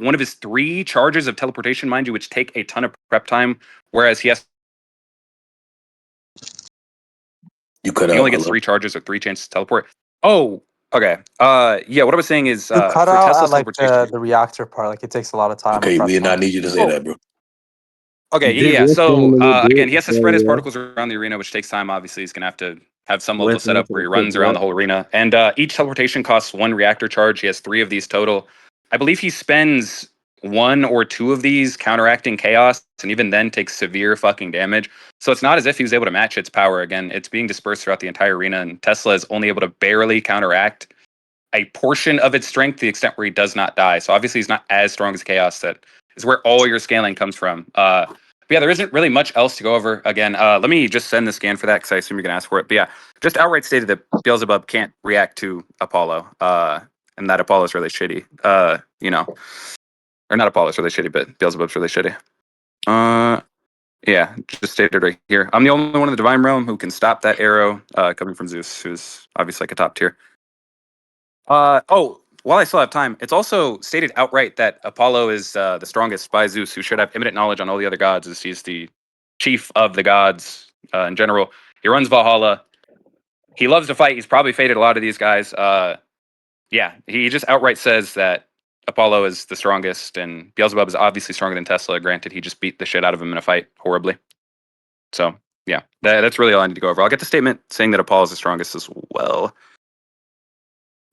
one of his 3 charges of teleportation, mind you, which take a ton of prep time, whereas he only gets 3 charges or 3 chances to teleport. Oh, okay. Yeah, what I was saying is You cut for out Tesla's at like teleportation. the reactor part. Like it takes a lot of time. Okay, we did not need you to say that, bro. Okay, yeah. So again, he has to spread his particles around the arena, which takes time. Obviously, he's gonna have to have some level of setup where he runs around the whole arena. And each teleportation costs 1 reactor charge. He has 3 of these total. I believe he spends 1 or 2 of these counteracting chaos, and even then takes severe fucking damage. So it's not as if he was able to match its power. Again, it's being dispersed throughout the entire arena, and Tesla is only able to barely counteract a portion of its strength to the extent where he does not die. So obviously he's not as strong as chaos. That is where all your scaling comes from. But yeah, there isn't really much else to go over. Again, let me just send the scan for that because I assume you're gonna ask for it. But yeah, just outright stated that Beelzebub can't react to Apollo, and that Apollo's really shitty. Or not Apollo's really shitty, but Beelzebub's really shitty. Yeah, just stated right here. I'm the only one in the Divine Realm who can stop that arrow coming from Zeus, who's obviously like a top tier. While I still have time, it's also stated outright that Apollo is the strongest by Zeus, who should have imminent knowledge on all the other gods, as he's the chief of the gods in general. He runs Valhalla. He loves to fight. He's probably fated a lot of these guys. Yeah, he just outright says that Apollo is the strongest, and Beelzebub is obviously stronger than Tesla. Granted, he just beat the shit out of him in a fight horribly. So, yeah, that's really all I need to go over. I'll get the statement saying that Apollo is the strongest as well.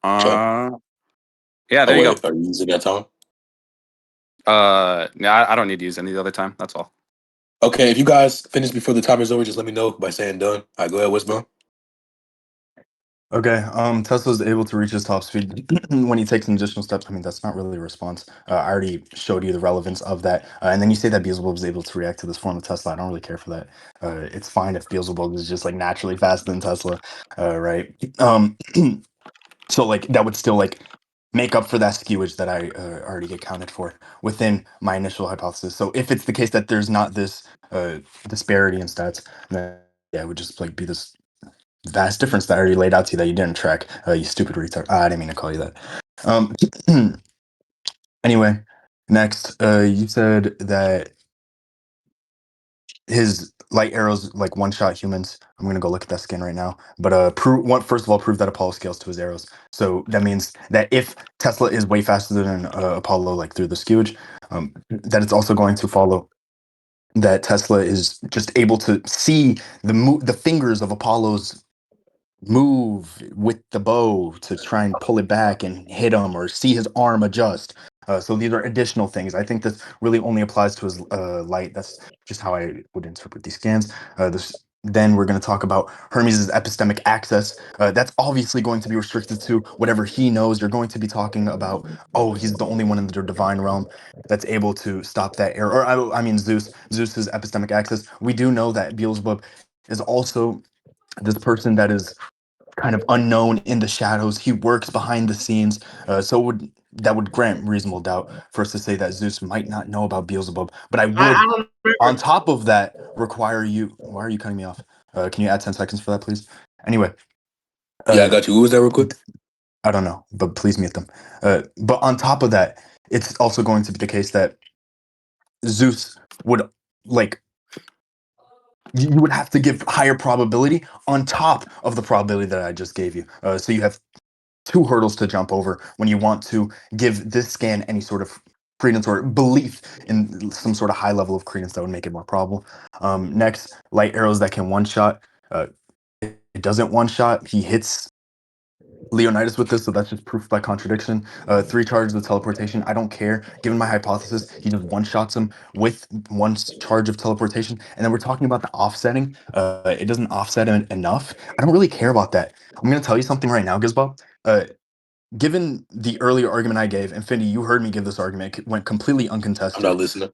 Yeah, there you go. Are you using that time? No, I don't need to use any other time. That's all. Okay, if you guys finish before the timer's over, just let me know by saying done. All right, go ahead, Westbound. Okay, Tesla's able to reach his top speed when he takes an additional steps. I mean, that's not really a response. I already showed you the relevance of that. And then you say that Beelzebub is able to react to this form of Tesla. I don't really care for that. It's fine if Beelzebub is just like naturally faster than Tesla, right? So like that would still like make up for that skewage that I already accounted for within my initial hypothesis. So if it's the case that there's not this disparity in stats, then yeah, it would just like be this vast difference that I already laid out to you that you didn't track. You stupid retard. I didn't mean to call you that. Anyway, next, you said that his light arrows like one-shot humans. I'm gonna go look at that skin right now. But first of all, prove that Apollo scales to his arrows. So that means that if Tesla is way faster than Apollo, like through the skewage, that it's also going to follow that Tesla is just able to see the fingers of Apollo's move with the bow to try and pull it back and hit him, or see his arm adjust. So these are additional things. I think this really only applies to his light. That's just how I would interpret these scans. Then we're going to talk about Hermes' epistemic access. That's obviously going to be restricted to whatever he knows. You're going to be talking about, oh, he's the only one in the divine realm that's able to stop that error. Or I mean, Zeus's epistemic access. We do know that Beelzebub is also this person that is kind of unknown in the shadows. He works behind the scenes. That would grant reasonable doubt for us to say that Zeus might not know about Beelzebub. But I would, on top of that, require you. Why are you cutting me off? Can you add 10 seconds for that, please? Anyway. Yeah, I got you. Who was that real quick? I don't know, but please mute them. But on top of that, it's also going to be the case that Zeus would like you would have to give higher probability on top of the probability that I just gave you. So you have 2 hurdles to jump over when you want to give this scan any sort of credence or belief in some sort of high level of credence that would make it more probable. Next, light arrows that can one-shot. It doesn't one-shot. He hits Leonidas with this, so that's just proof by contradiction. 3 charges of teleportation. I don't care. Given my hypothesis, he just one-shots him with 1 charge of teleportation. And then we're talking about the offsetting. It doesn't offset him enough. I don't really care about that. I'm going to tell you something right now, Gizbob. Given the earlier argument I gave, Infinity, you heard me give this argument. It went completely uncontested. I'm not listening.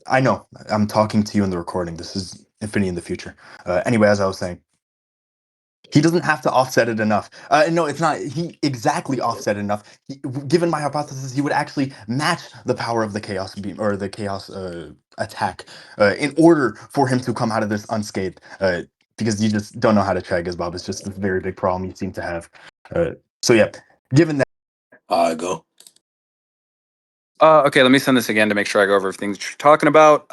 I know. I'm talking to you in the recording. This is Infinity in the future. Anyway, as I was saying, he doesn't have to offset it enough. No, it's not. He exactly offset enough. Given my hypothesis, he would actually match the power of the chaos beam or the chaos attack in order for him to come out of this unscathed. Because you just don't know how to track Gizbob. It's just a very big problem you seem to have. So yeah, given that. I go. Okay, let me send this again to make sure I go over everything that you're talking about.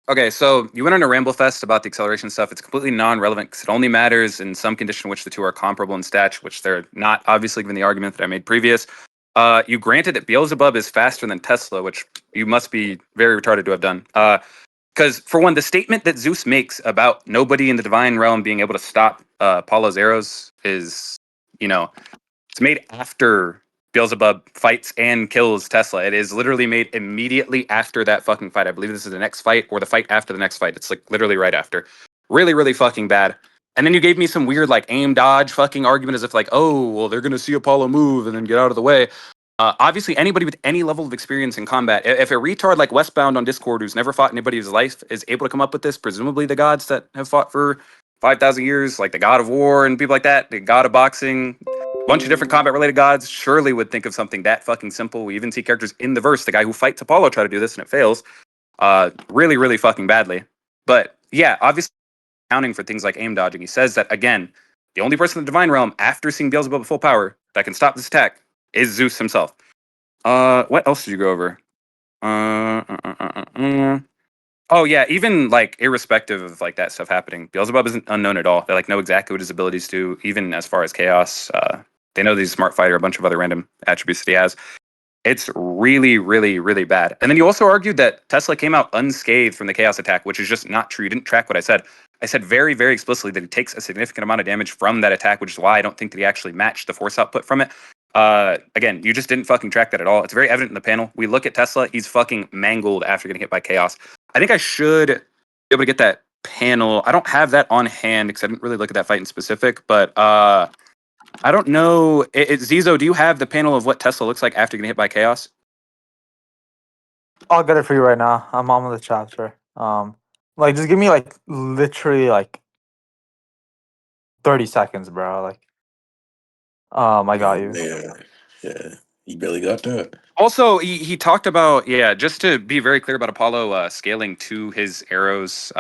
Okay, so you went on a ramble fest about the acceleration stuff. It's completely non-relevant because it only matters in some condition in which the two are comparable in stats, which they're not, obviously, given the argument that I made previous. You granted that Beelzebub is faster than Tesla, which you must be very retarded to have done. Because, for one, the statement that Zeus makes about nobody in the divine realm being able to stop Apollo's arrows is, it's made after Beelzebub fights and kills Tesla. It is literally made immediately after that fucking fight. I believe this is the next fight or the fight after the next fight. It's like literally right after. Really, really fucking bad. And then you gave me some weird like aim dodge fucking argument as if like, oh, well, they're gonna see Apollo move and then get out of the way. Obviously, anybody with any level of experience in combat, if a retard like Westbound on Discord who's never fought anybody in his life is able to come up with this, presumably the gods that have fought for 5,000 years, like the god of war and people like that, the god of boxing, bunch of different combat related gods surely would think of something that fucking simple. We even see characters in the verse, the guy who fights Apollo try to do this and it fails really, really fucking badly. But yeah, obviously accounting for things like aim dodging, he says that again, the only person in the divine realm after seeing Beelzebub at full power that can stop this attack is Zeus himself. What else did you go over? Uh, uh, uh, uh, uh, uh. Oh yeah, even like irrespective of like that stuff happening, Beelzebub isn't unknown at all. They like know exactly what his abilities do, even as far as chaos. They know that he's a smart fighter, a bunch of other random attributes that he has. It's really, really, really bad. And then you also argued that Tesla came out unscathed from the chaos attack, which is just not true. You didn't track what I said. I said very, very explicitly that he takes a significant amount of damage from that attack, which is why I don't think that he actually matched the force output from it. Again, you just didn't fucking track that at all. It's very evident in the panel. We look at Tesla, he's fucking mangled after getting hit by chaos. I think I should be able to get that panel. I don't have that on hand because I didn't really look at that fight in specific, but I don't know. Zizo, do you have the panel of what Tesla looks like after getting hit by chaos? I'll get it for you right now. I'm on the chapter. Like just give me like literally like 30 seconds, bro. Like, I got you. Yeah, he barely got that. Also, he talked about, yeah, just to be very clear about Apollo scaling to his arrows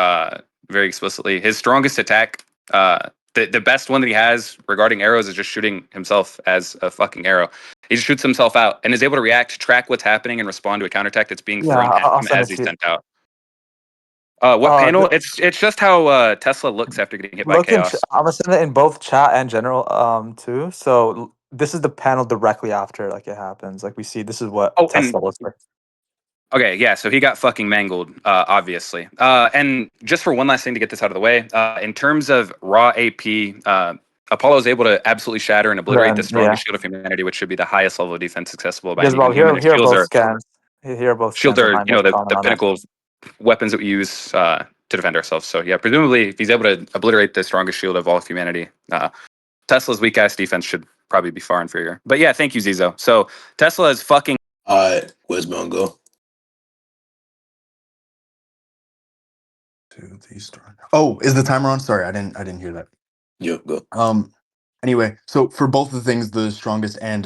very explicitly. His strongest attack, the best one that he has regarding arrows is just shooting himself as a fucking arrow. He just shoots himself out and is able to react, track what's happening, and respond to a counterattack that's being Yeah, thrown at I'll him send as it he's to you. sent out. What panel? The, It's just how Tesla looks after getting hit by look in. chaos. I'm gonna send it in both chat and general too. So this is the panel directly after like it happens. Like we see, this is what Oh, and Tesla looks like. okay, yeah, so he got fucking mangled, obviously. And just for one last thing to get this out of the way, in terms of raw AP, Apollo is able to absolutely shatter and obliterate the Then yeah, strongest shield of humanity, which should be the highest level of defense accessible by any Gizbob. given human. And Here are both scans. Here are both shields scans of are, mine. Both the comment on it. pinnacle of weapons that we use to defend ourselves. So yeah, presumably, if he's able to obliterate the strongest shield of all of humanity, Tesla's weak ass defense should probably be far inferior. But yeah, thank you, Zizo. So Tesla is fucking. Westbound go. Oh, is the timer on? Sorry, I didn't hear that. Yep, go. Anyway, so for both the things, the strongest and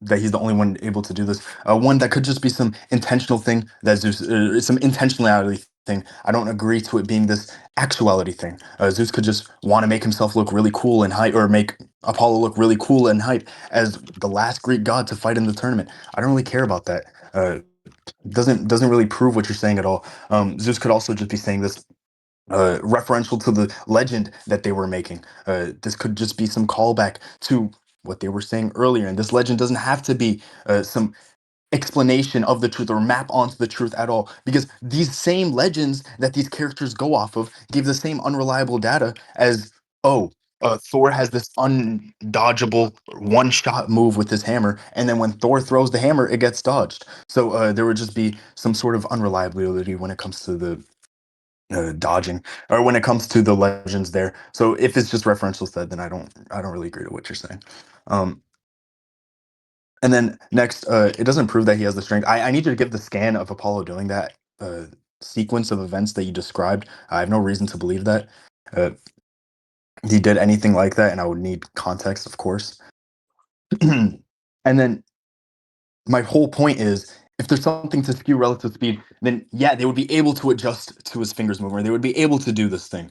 that he's the only one able to do this, one that could just be some intentional thing that Zeus, some intentionality thing. I don't agree to it being this actuality thing. Zeus could just want to make himself look really cool and hype, or make Apollo look really cool and hype as the last Greek god to fight in the tournament. I don't really care about that. Doesn't really prove what you're saying at all. Zeus could also just be saying this referential to the legend that they were making. This could just be some callback to what they were saying earlier, and this legend doesn't have to be some explanation of the truth or map onto the truth at all, because these same legends that these characters go off of give the same unreliable data as, oh, Thor has this undodgeable one-shot move with his hammer, and then when Thor throws the hammer, it gets dodged. So there would just be some sort of unreliability when it comes to the dodging, or when it comes to the legends there. So if it's just referential said, then I don't really agree to what you're saying. And then next, it doesn't prove that he has the strength. I need you to give the scan of Apollo doing that sequence of events that you described. I have no reason to believe that he did anything like that, and I would need context, of course. And then my whole point is, if there's something to skew relative speed, then yeah, they would be able to adjust to his fingers movement. They would be able to do this thing.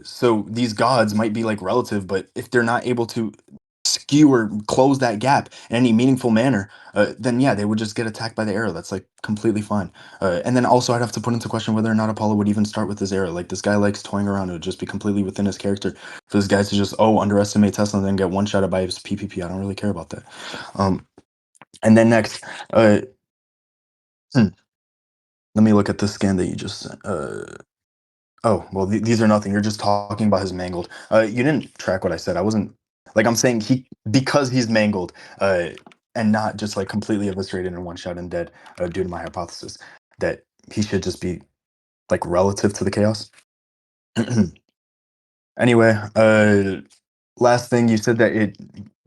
So these gods might be like relative, but if they're not able to skew or close that gap in any meaningful manner, then yeah, they would just get attacked by the arrow. That's like completely fine. And then also I'd have to put into question whether or not Apollo would even start with this arrow. Like this guy likes toying around. It would just be completely within his character for this guy to just underestimate Tesla and then get one shot by his PPP. I don't really care about that. And then next, let me look at the scan that you just sent. Oh, well, these are nothing. You're just talking about his mangled. You didn't track what I said. I wasn't like I'm saying because he's mangled, and not just like completely eviscerated in one shot and dead, due to my hypothesis that he should just be like relative to the chaos. Anyway, last thing you said that it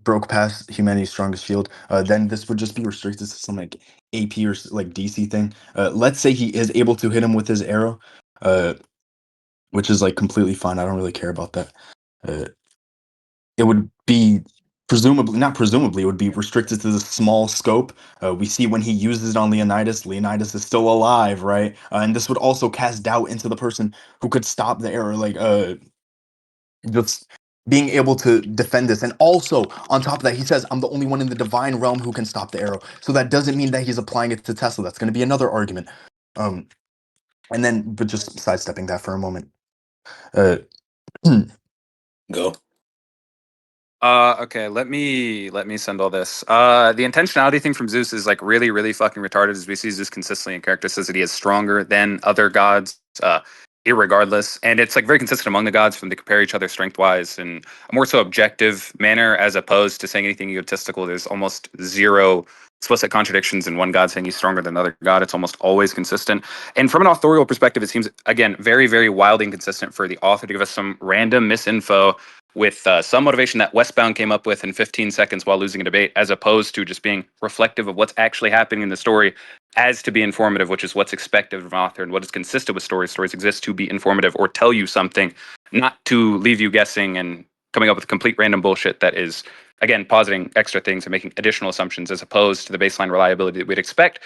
broke past humanity's strongest shield. Then this would just be restricted to some like AP or like DC thing. Let's say he is able to hit him with his arrow. Which is like completely fine. I don't really care about that. It would be not presumably, it would be restricted to the small scope. We see when he uses it on Leonidas, Leonidas is still alive, right? And this would also cast doubt into the person who could stop the arrow, like just being able to defend this. And also, on top of that, he says, I'm the only one in the divine realm who can stop the arrow. So that doesn't mean that he's applying it to Tesla. That's going to be another argument. And then, but just sidestepping that for a moment. Go. Okay, let me send all this. The intentionality thing from Zeus is like really, really fucking retarded, as we see Zeus consistently in character says that he is stronger than other gods, irregardless. And it's like very consistent among the gods from they compare each other strength wise in a more so objective manner, as opposed to saying anything egotistical. There's almost zero explicit contradictions in one god saying he's stronger than another god. It's almost always consistent. And from an authorial perspective, it seems again very, very wildly inconsistent for the author to give us some random misinfo with some motivation that Westbound came up with in 15 seconds while losing a debate, as opposed to just being reflective of what's actually happening in the story as to be informative, which is what's expected of an author and what is consistent with stories. Stories exist to be informative or tell you something, not to leave you guessing and coming up with complete random bullshit that is, again, positing extra things and making additional assumptions as opposed to the baseline reliability that we'd expect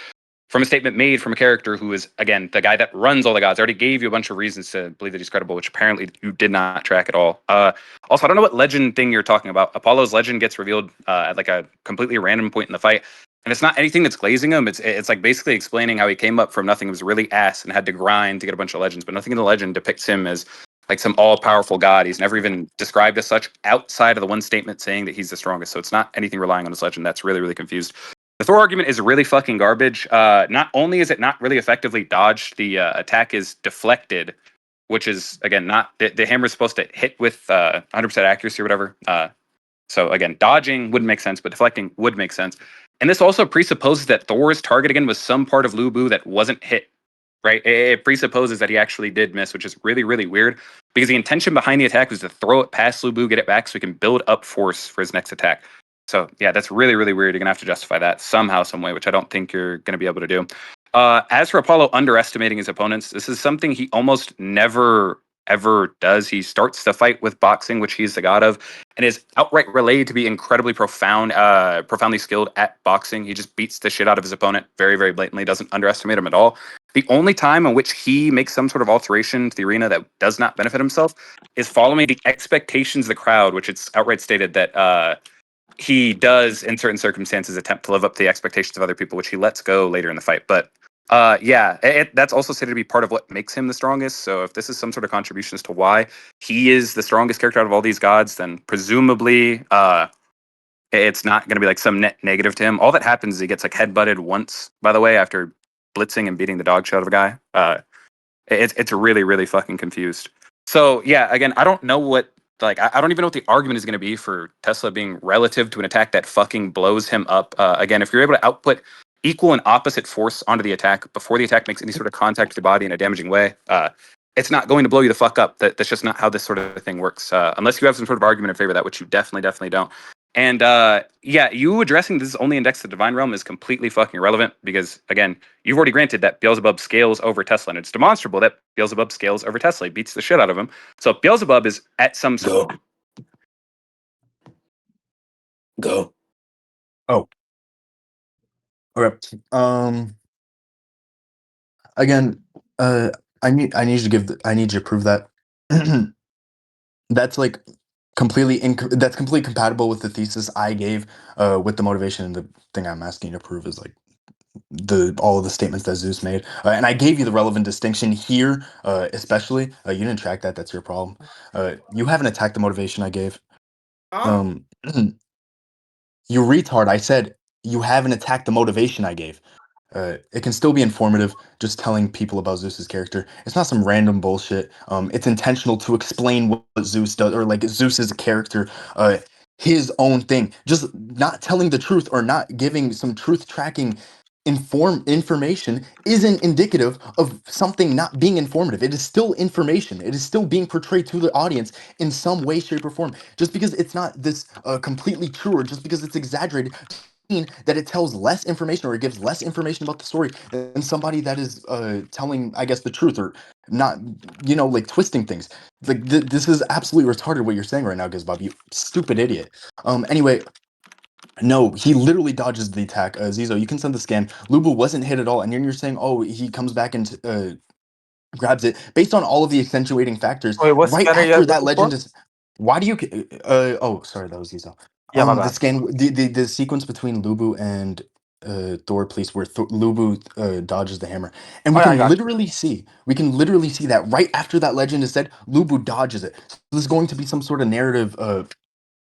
from a statement made from a character who is, again, the guy that runs all the gods. I already gave you a bunch of reasons to believe that he's credible, which apparently you did not track at all. Also, I don't know what legend thing you're talking about. Apollo's legend gets revealed at like a completely random point in the fight. And it's not anything that's glazing him. It's like basically explaining how he came up from nothing. He was really ass and had to grind to get a bunch of legends. But nothing in the legend depicts him as like some all-powerful god. He's never even described as such outside of the one statement saying that he's the strongest. So it's not anything relying on his legend. That's really, really confused. The Thor argument is really fucking garbage. Not only is it not really effectively dodged, the attack is deflected, which is, again, not... The hammer is supposed to hit with 100% accuracy or whatever. So, again, dodging wouldn't make sense, but deflecting would make sense. And this also presupposes that Thor's target, again, was some part of Lu Bu that wasn't hit, right? It presupposes that he actually did miss, which is really, really weird, because the intention behind the attack was to throw it past Lu Bu, get it back so he can build up force for his next attack. So yeah, that's really, really weird. You're gonna have to justify that somehow, some way, which I don't think you're gonna be able to do. As for Apollo underestimating his opponents, this is something he almost never ever does. He starts the fight with boxing, which he's the god of, and is outright relayed to be incredibly profoundly skilled at boxing. He just beats the shit out of his opponent very, very blatantly, doesn't underestimate him at all. The only time in which he makes some sort of alteration to the arena that does not benefit himself is following the expectations of the crowd, which it's outright stated that he does, in certain circumstances, attempt to live up to the expectations of other people, which he lets go later in the fight. But yeah, that's also said to be part of what makes him the strongest. So if this is some sort of contribution as to why he is the strongest character out of all these gods, then presumably it's not going to be like some net negative to him. All that happens is he gets like headbutted once, by the way, after blitzing and beating the dog shit out of a guy. It's really, really fucking confused. So yeah, again, I don't know what I don't even know what the argument is going to be for Tesla being relative to an attack that fucking blows him up. Again, if you're able to output equal and opposite force onto the attack before the attack makes any sort of contact with the body in a damaging way, it's not going to blow you the fuck up. That's just not how this sort of thing works. Unless you have some sort of argument in favor of that, which you definitely don't. And yeah, you addressing this is only indexed to the divine realm is completely fucking irrelevant because, again, you've already granted that Beelzebub scales over Tesla, and it's demonstrable that Beelzebub scales over Tesla. He beats the shit out of him. So if Beelzebub is at some... Go. Oh. Okay. Again, I need you to prove that. That's like that's completely compatible with the thesis I gave with the motivation, and the thing I'm asking you to prove is like all of the statements that Zeus made, and I gave you the relevant distinction here, especially. You didn't track that. That's your problem. You haven't attacked the motivation I gave. You retard. I said you haven't attacked the motivation I gave. It can still be informative, just telling people about Zeus's character. It's not some random bullshit. It's intentional to explain what Zeus does, or like Zeus's character, his own thing. Just not telling the truth or not giving some truth tracking information isn't indicative of something not being informative. It is still information. It is still being portrayed to the audience in some way, shape, or form. Just because it's not this completely true, or just because it's exaggerated, that it tells less information, or it gives less information about the story than somebody that is telling, I guess, the truth, or not, like twisting things. Like this is absolutely retarded what you're saying right now, Gizbob, you stupid idiot. Anyway, no, he literally dodges the attack. Zizo, you can send the scan. Lubu wasn't hit at all, and then you're saying, oh, he comes back and grabs it based on all of the accentuating factors. Wait, what Right scanner you after guys that looking legend for? is. Why do you? Oh, sorry, that was Zizo. Yeah, my The bad. scan, the sequence between Lubu and Thor, please, where Lubu dodges the hammer, and Oh yeah, I got you. we can literally see that right after that legend is said, Lubu dodges it. So there's going to be some sort of narrative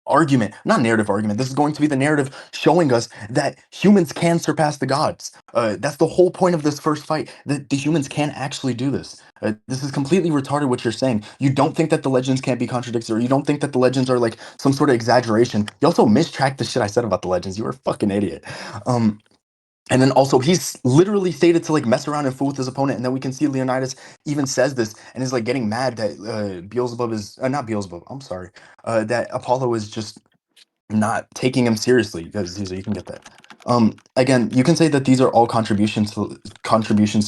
argument, not narrative argument. This is going to be the narrative showing us that humans can surpass the gods. That's the whole point of this first fight, that the humans can actually do this. This is completely retarded what you're saying. You don't think that the legends can't be contradicted, or you don't think that the legends are like some sort of exaggeration. You also mistracked the shit I said about the legends. You were a fucking idiot. And then also, he's literally stated to like mess around and fool with his opponent, and then we can see Leonidas even says this and is like getting mad that Beelzebub is not Beelzebub. I'm sorry, that Apollo is just not taking him seriously, because you can get that. Again, you can say that these are all contributions to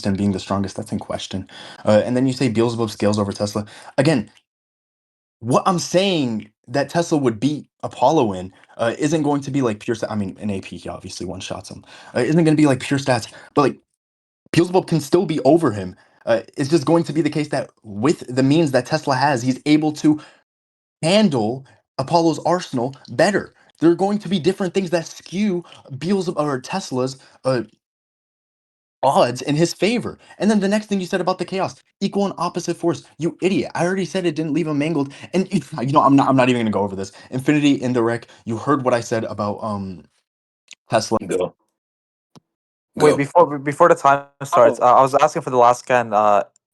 him being the strongest. That's in question. And then you say Beelzebub scales over Tesla. Again, what I'm saying that Tesla would beat Apollo in isn't going to be like pure. I mean, in AP, he obviously one shots him. Isn't going to be like pure stats, but like Beelzebub can still be over him. It's just going to be the case that with the means that Tesla has, he's able to handle Apollo's arsenal better. There are going to be different things that skew Beelzebub or Tesla's odds in his favor. And then the next thing you said about the chaos, equal and opposite force. You idiot. I already said it didn't leave him mangled. And I'm not even gonna go over this. Infinity in the wreck. You heard what I said about Tesla. Go. Wait, Go. before the time starts, Oh, I was asking for the last scan.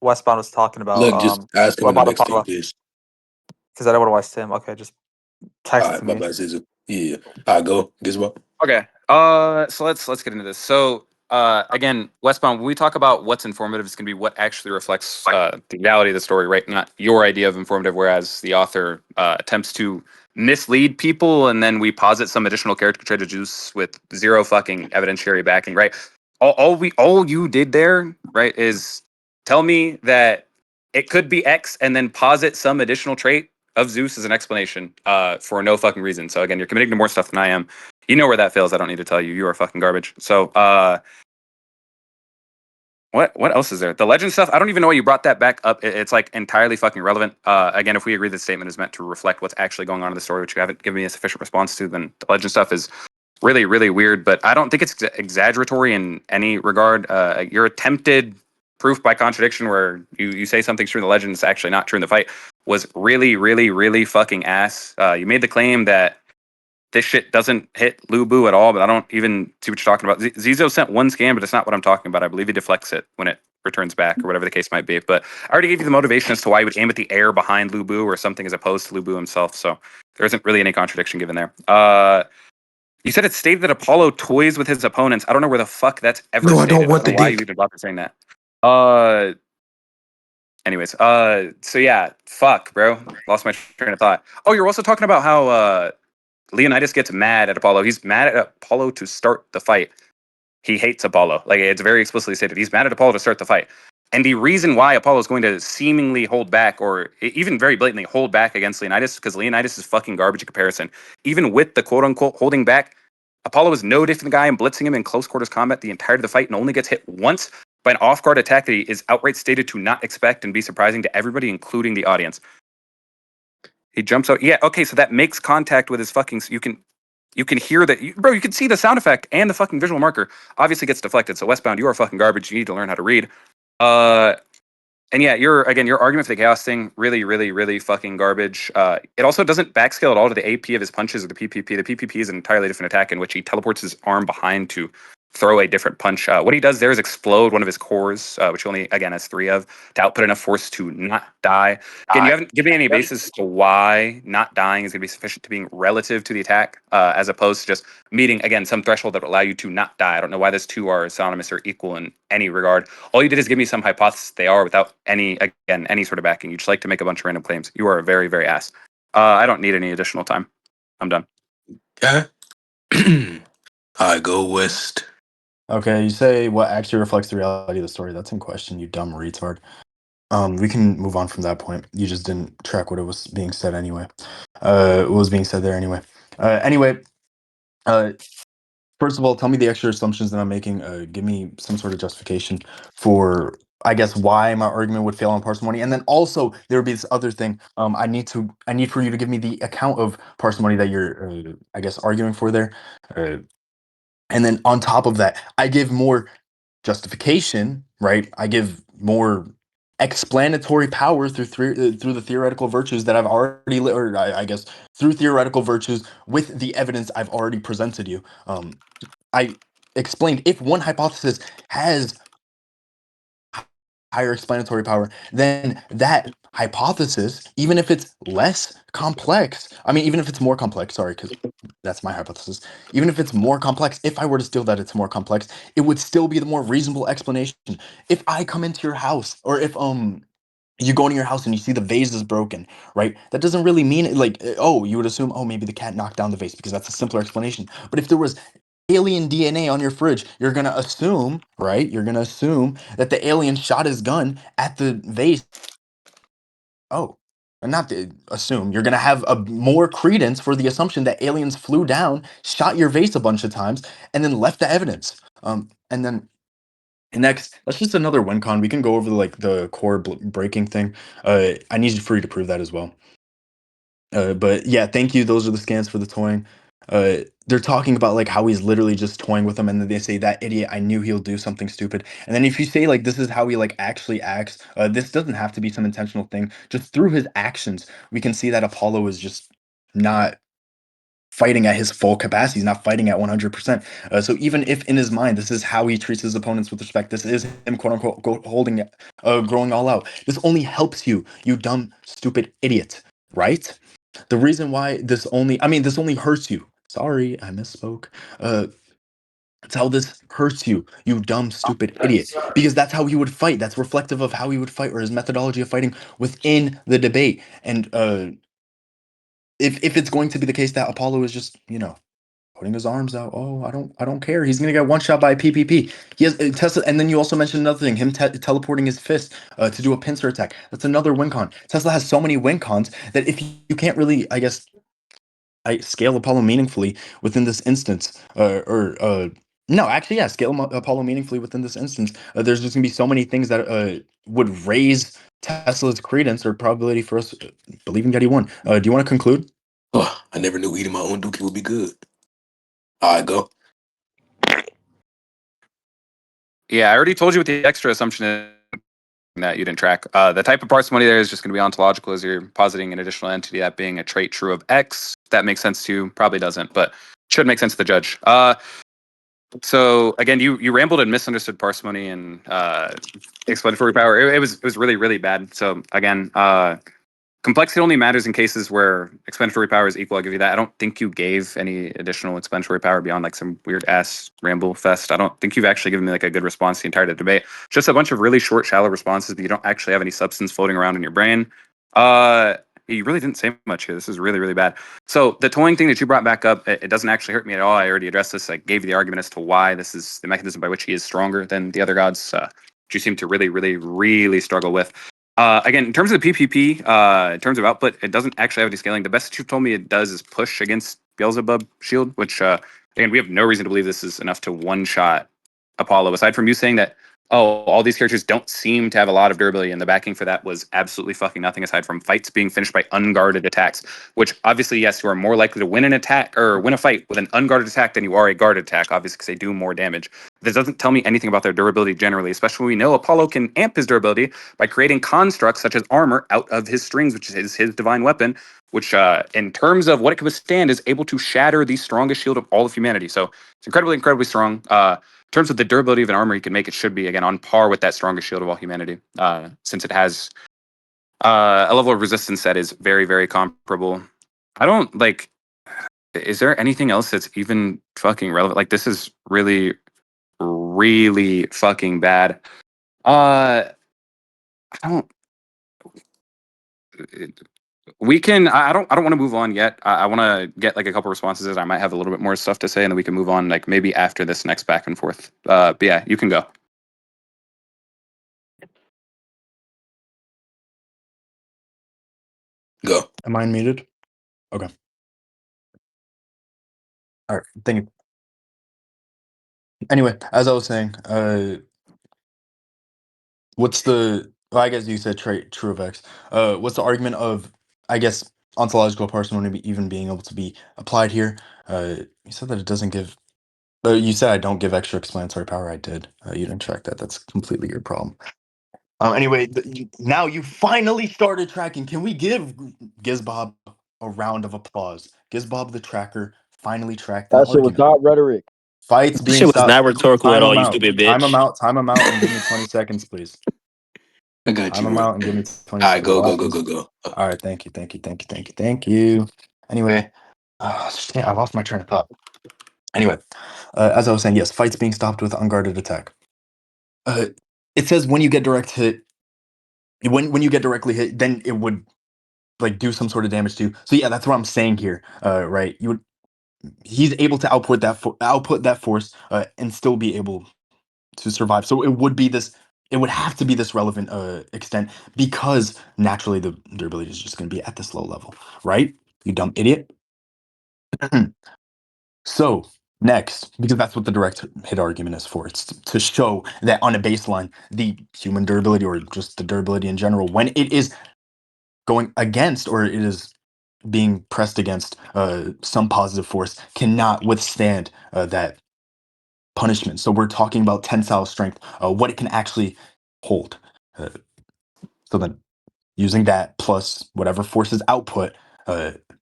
Westbound was talking about Look, just ask him in the about next thing, Apollo, please. because I don't want to waste him. Okay, just All text it right, to my me. bad, Caesar. Yeah. All right, go. Gizmo. okay. So let's get into this. So again, Westbound, when we talk about what's informative, it's gonna be what actually reflects the reality of the story, right? Not your idea of informative, whereas the author attempts to mislead people, and then we posit some additional character trait of Zeus with zero fucking evidentiary backing, right? All you did there, right, is tell me that it could be X, and then posit some additional trait of Zeus as an explanation for no fucking reason. So again, you're committing to more stuff than I am. You know where that fails. I don't need to tell you. You are fucking garbage. So, what else is there? The legend stuff. I don't even know why you brought that back up. It's like entirely fucking relevant. Again, if we agree the statement is meant to reflect what's actually going on in the story, which you haven't given me a sufficient response to, then the legend stuff is really, really weird. But I don't think it's exaggeratory in any regard. Your attempted proof by contradiction, where you say something's true in the legend, it's actually not true in the fight, was really, really, really fucking ass. You made the claim that this shit doesn't hit Lubu at all, but I don't even see what you're talking about. Zizo sent one scan, but it's not what I'm talking about. I believe he deflects it when it returns back, or whatever the case might be. But I already gave you the motivation as to why he would aim at the air behind Lubu or something as opposed to Lubu himself. So there isn't really any contradiction given there. You said it's stated that Apollo toys with his opponents. I don't know where the fuck that's ever No, I don't stated. I want don't the know why you dick. even bothered saying that. Anyways, so yeah, fuck, bro. Lost my train of thought. Oh, you're also talking about how Leonidas gets mad at Apollo. He's mad at Apollo to start the fight. He hates Apollo. Like, it's very explicitly stated. He's mad at Apollo to start the fight. And the reason why Apollo is going to seemingly hold back, or even very blatantly hold back against Leonidas, is because Leonidas is fucking garbage in comparison. Even with the quote unquote holding back, Apollo is no different guy and blitzing him in close quarters combat the entirety of the fight, and only gets hit once by an off guard attack that he is outright stated to not expect and be surprising to everybody, including the audience. He jumps out. Yeah, okay, so that makes contact with his fucking. You can hear that, bro. You can see the sound effect and the fucking visual marker. Obviously gets deflected. So Westbound, you are fucking garbage. You need to learn how to read. And yeah, your argument for the chaos thing, really, really, really fucking garbage. It also doesn't backscale at all to the AP of his punches or the PPP. The PPP is an entirely different attack in which he teleports his arm behind to throw a different punch. What he does there is explode one of his cores, which he only, again, has 3 of, to output enough force to not die. Again, you haven't given me any basis to why not dying is going to be sufficient to being relative to the attack, as opposed to just meeting, again, some threshold that will allow you to not die. I don't know why those two are synonymous or equal in any regard. All you did is give me some hypothesis they are without any sort of backing. You just like to make a bunch of random claims. You are a very, very ass. I don't need any additional time. I'm done. Okay. I go West. Okay, you say what actually reflects the reality of the story. That's in question, you dumb retard. We can move on from that point. You just didn't track what it was being said anyway. What was being said there anyway. Anyway, first of all, tell me the extra assumptions that I'm making. Give me some sort of justification for, I guess, why my argument would fail on parsimony. And then also there would be this other thing. I need for you to give me the account of parsimony that you're, I guess, arguing for there. And then on top of that, I give more justification, right? I give more explanatory power through the theoretical virtues that I've already, or I guess through theoretical virtues with the evidence I've already presented you. I explained if one hypothesis has higher explanatory power, then that hypothesis, even if it's less complex, I mean, even if it's more complex, sorry, because that's my hypothesis, even if it's more complex, if I were to steal that it's more complex, it would still be the more reasonable explanation. If I come into your house, or if you go into your house and you see the vase is broken, right? That doesn't really mean like, oh, you would assume, oh, maybe the cat knocked down the vase because that's a simpler explanation. But if there was alien DNA on your fridge, you're gonna assume, right? You're gonna assume that the alien shot his gun at the vase. Oh, and not to assume, you're gonna have a more credence for the assumption that aliens flew down, shot your vase a bunch of times, and then left the evidence. And then next, that's just another win con. We can go over like the core breaking thing. I need for you to prove that as well. But yeah, thank you. Those are the scans for the toying. They're talking about like how he's literally just toying with them, and then they say that idiot. I knew he'll do something stupid. And then if you say like this is how he like actually acts, this doesn't have to be some intentional thing. Just through his actions, we can see that Apollo is just not fighting at his full capacity. He's not fighting at 100%. So even if in his mind this is how he treats his opponents with respect, this is him quote unquote holding, growing all out. This only helps you, you dumb stupid idiot, right? The reason why this only, I mean, this only hurts you. Sorry, I misspoke. That's how this hurts you, you dumb, stupid idiot. Because that's how he would fight. That's reflective of how he would fight, or his methodology of fighting within the debate. And if it's going to be the case that Apollo is just, putting his arms out, oh, I don't care. He's gonna get one shot by PPP. He has Tesla, and then you also mentioned another thing, him teleporting his fist to do a pincer attack. That's another win con. Tesla has so many win cons that if you can't really, I guess, I scale Apollo meaningfully within this instance, no, actually, yeah, scale Apollo meaningfully within this instance. There's just gonna be so many things that would raise Tesla's credence or probability for us believing that he won. Do you want to conclude? Oh, I never knew eating my own dookie would be good. I go. Yeah, I already told you what the extra assumption is that you didn't track. The type of parsimony there is just going to be ontological, as you're positing an additional entity, that being a trait true of X. If that makes sense to you, probably doesn't, but should make sense to the judge. So again, you rambled and misunderstood parsimony and explanatory power. It was really, really bad. So again, complexity only matters in cases where explanatory power is equal. I'll give you that. I don't think you gave any additional explanatory power beyond like some weird ass ramble fest. I don't think you've actually given me like a good response to the entire debate. Just a bunch of really short, shallow responses, but you don't actually have any substance floating around in your brain. You really didn't say much here. This is really, really bad. So the toying thing that you brought back up, it doesn't actually hurt me at all. I already addressed this. I gave you the argument as to why this is the mechanism by which he is stronger than the other gods, which you seem to really, really, really struggle with. Again, in terms of the PPP, in terms of output, it doesn't actually have any scaling. The best that you've told me it does is push against Beelzebub shield, which, again, we have no reason to believe this is enough to one-shot Apollo, aside from you saying that oh, all these characters don't seem to have a lot of durability, and the backing for that was absolutely fucking nothing aside from fights being finished by unguarded attacks, which obviously, yes, you are more likely to win an attack or win a fight with an unguarded attack than you are a guarded attack, obviously, because they do more damage. This doesn't tell me anything about their durability generally, especially when we know Apollo can amp his durability by creating constructs such as armor out of his strings, which is his divine weapon, which, in terms of what it can withstand, is able to shatter the strongest shield of all of humanity. So it's incredibly, incredibly strong. In terms of the durability of an armor you can make, it should be, again, on par with that strongest shield of all humanity, since it has a level of resistance that is very, very comparable. I don't, like, is there anything else that's even fucking relevant? Like, this is really, really fucking bad. I don't. We can. I don't want to move on yet. I want to get like a couple responses. I might have a little bit more stuff to say, and then we can move on. Like maybe after this next back and forth. But yeah, you can go. Go. Am I unmuted? Okay. All right. Thank you. Anyway, as I was saying, what's the? Well, I guess you said true of X. What's the argument of? I guess ontological parsimony even being able to be applied here. You said that it doesn't give. You said I don't give extra explanatory power. I did. You didn't track that. That's completely your problem. Anyway, now you finally started tracking. Can we give Gizbob a round of applause? Gizbob the tracker finally tracked an That shit was argument. not rhetoric. Fights This being shit was stopped. not rhetorical at Time all, him you out. stupid Time him bitch. out. Time him out and give me 20 seconds, please. I got Time you, him bro. out and give me 20 All right, seconds. go. All right, thank you. Anyway, shit, I lost my train of thought. Anyway, as I was saying, yes, fights being stopped with unguarded attack. It says when you get direct hit, when you get directly hit, then it would like do some sort of damage to you. So yeah, that's what I'm saying here. Right, he's able to output that force and still be able to survive. So it would be this. It would have to be this relevant extent because naturally the durability is just going to be at this low level, right? You dumb idiot. So next, because that's what the direct hit argument is for. It's to show that on a baseline, the human durability or just the durability in general, when it is going against or it is being pressed against some positive force, cannot withstand that punishment. So we're talking about tensile strength, what it can actually hold. Uh, so then using that plus whatever forces output,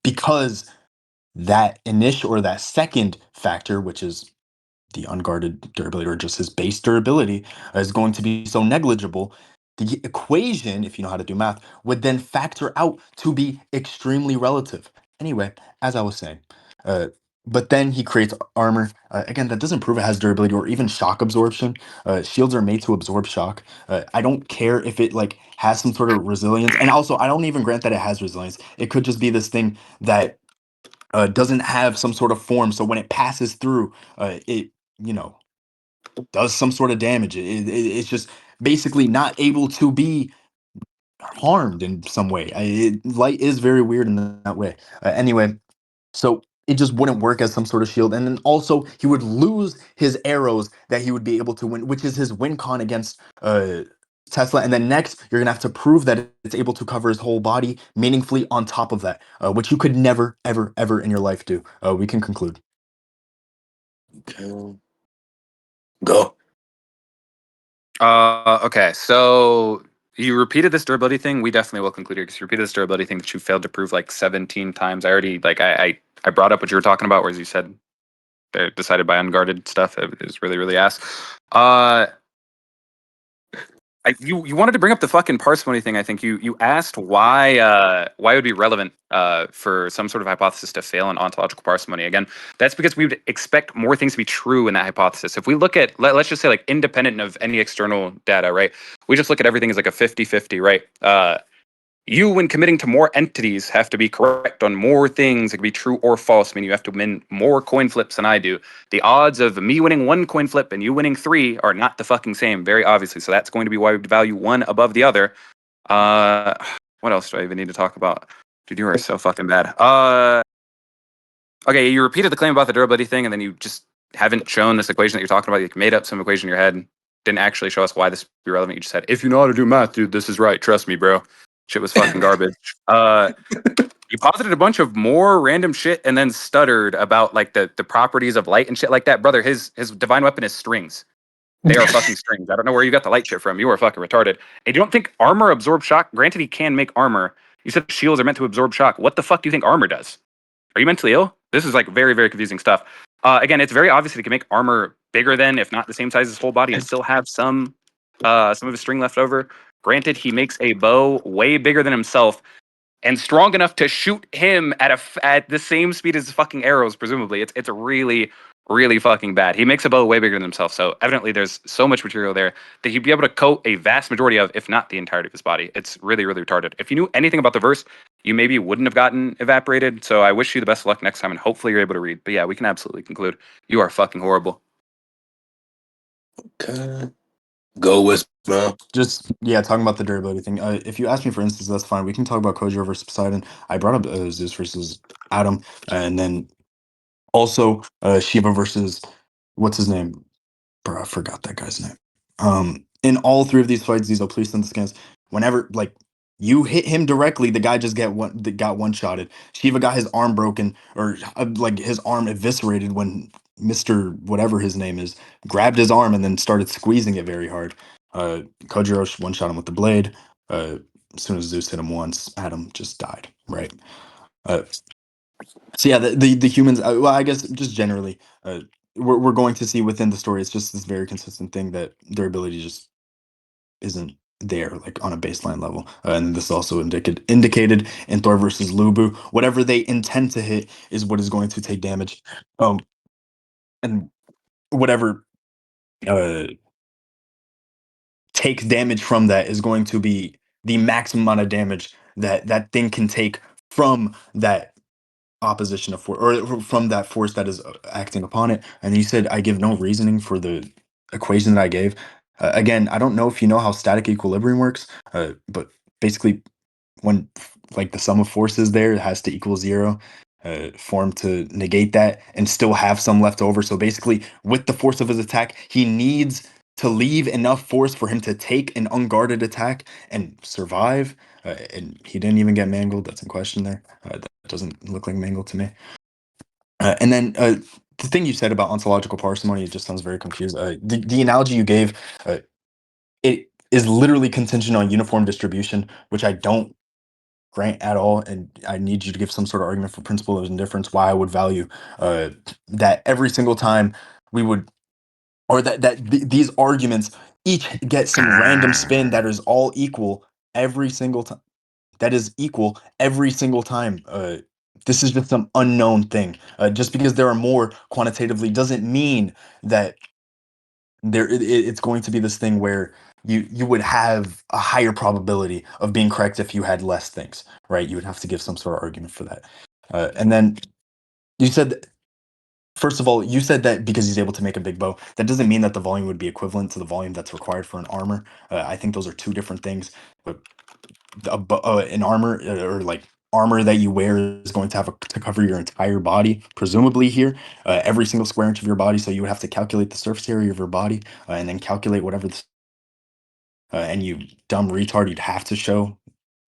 because that initial or that second factor, which is the unguarded durability or just his base durability, is going to be so negligible, the equation, if you know how to do math, would then factor out to be extremely relative. Anyway, as I was saying, uh, but then he creates armor. Again, that doesn't prove it has durability or even shock absorption. Shields are made to absorb shock. I don't care if it like has some sort of resilience, and also I don't even grant that it has resilience. It could just be this thing that doesn't have some sort of form. So when it passes through, it you know does some sort of damage. It's just basically not able to be harmed in some way. Light is very weird in that way. Anyway, so it just wouldn't work as some sort of shield. And then also he would lose his arrows that he would be able to win, which is his win con against Tesla. And then next, you're gonna have to prove that it's able to cover his whole body meaningfully on top of that, which you could never, ever, ever in your life do. We can conclude. Okay. Go. Okay, so you repeated this durability thing. We definitely will conclude here because you repeated this durability thing that you failed to prove like 17 times. I already like I brought up what you were talking about, whereas you said they're decided by unguarded stuff. It was really really ass. You wanted to bring up the fucking parsimony thing. I think you asked why it would be relevant for some sort of hypothesis to fail in ontological parsimony. Again, that's because we would expect more things to be true in that hypothesis. If we look at let's just say like independent of any external data, right? We just look at everything as like a 50-50, right? You, when committing to more entities, have to be correct on more things. It could be true or false, meaning you have to win more coin flips than I do. The odds of me winning one coin flip and you winning three are not the fucking same, very obviously. So that's going to be why we value one above the other. What else do I even need to talk about? Dude, you are so fucking bad. Okay, you repeated the claim about the durability thing, and then you just haven't shown this equation that you're talking about. You made up some equation in your head. didn't actually show us why this would be relevant. You just said, if you know how to do math, dude, this is right. Trust me, bro. Shit was fucking garbage. You posited a bunch of more random shit and then stuttered about like the properties of light and shit like that. Brother, his divine weapon is strings. They are fucking strings. I don't know where you got the light shit from. You are fucking retarded. And you don't think armor absorbs shock? Granted, he can make armor. You said shields are meant to absorb shock. What the fuck do you think armor does? Are you mentally ill? This is like very, very confusing stuff. Again, it's very obvious that he can make armor bigger than, if not the same size as his whole body, and still have some of his string left over. Granted, he makes a bow way bigger than himself and strong enough to shoot him at the same speed as fucking arrows. Presumably, it's really, really fucking bad. He makes a bow way bigger than himself, so evidently there's so much material there that he'd be able to coat a vast majority of, if not the entirety of his body. It's really, really retarded. If you knew anything about the verse, you maybe wouldn't have gotten evaporated. So I wish you the best of luck next time, and hopefully you're able to read. But yeah, we can absolutely conclude you are fucking horrible. Okay. Go Westbound. Just talking about the durability thing. If you ask me for instance, that's fine. We can talk about Kojiro versus Poseidon. I brought up Zeus versus Adam, and then also Shiva versus what's his name? Bro, I forgot that guy's name. In all three of these fights, these please send the scans. Whenever like you hit him directly, the guy just got one shotted. Shiva got his arm broken, or like his arm eviscerated when Mister whatever his name is grabbed his arm and then started squeezing it very hard. Kojiro one shot him with the blade. As soon as Zeus hit him once, Adam just died. Right. Uh, so yeah, the humans. Well, I guess just generally, we're going to see within the story. It's just this very consistent thing that their ability just isn't there, like on a baseline level. And this is also indicated in Thor versus Lubu. Whatever they intend to hit is what is going to take damage. And whatever takes damage from that is going to be the maximum amount of damage that that thing can take from that opposition of force, or from that force that is acting upon it. And you said I give no reasoning for the equation that I gave. Again, I don't know if you know how static equilibrium works, but basically when like the sum of forces there, it has to equal zero, for him to negate that and still have some left over. So basically with the force of his attack, he needs to leave enough force for him to take an unguarded attack and survive. And he didn't even get mangled. That's in question there. That doesn't look like mangled to me. And then the thing you said about ontological parsimony, it just sounds very confused. The analogy you gave, it is literally contingent on uniform distribution, which I don't grant at all. And I need you to give some sort of argument for principle of indifference, why I would value that every single time we would, or these arguments each get some random spin that is all equal every single time. That is equal every single time. This is just some unknown thing. Just because there are more quantitatively doesn't mean that it's going to be this thing where you would have a higher probability of being correct if you had less things, right? You would have to give some sort of argument for that. And then you said, first of all, you said that because he's able to make a big bow, that doesn't mean that the volume would be equivalent to the volume that's required for an armor. I think those are two different things. But an armor, or like armor that you wear is going to have to cover your entire body, presumably here, every single square inch of your body. So you would have to calculate the surface area of your body, and then calculate whatever and you dumb retard, you'd have to show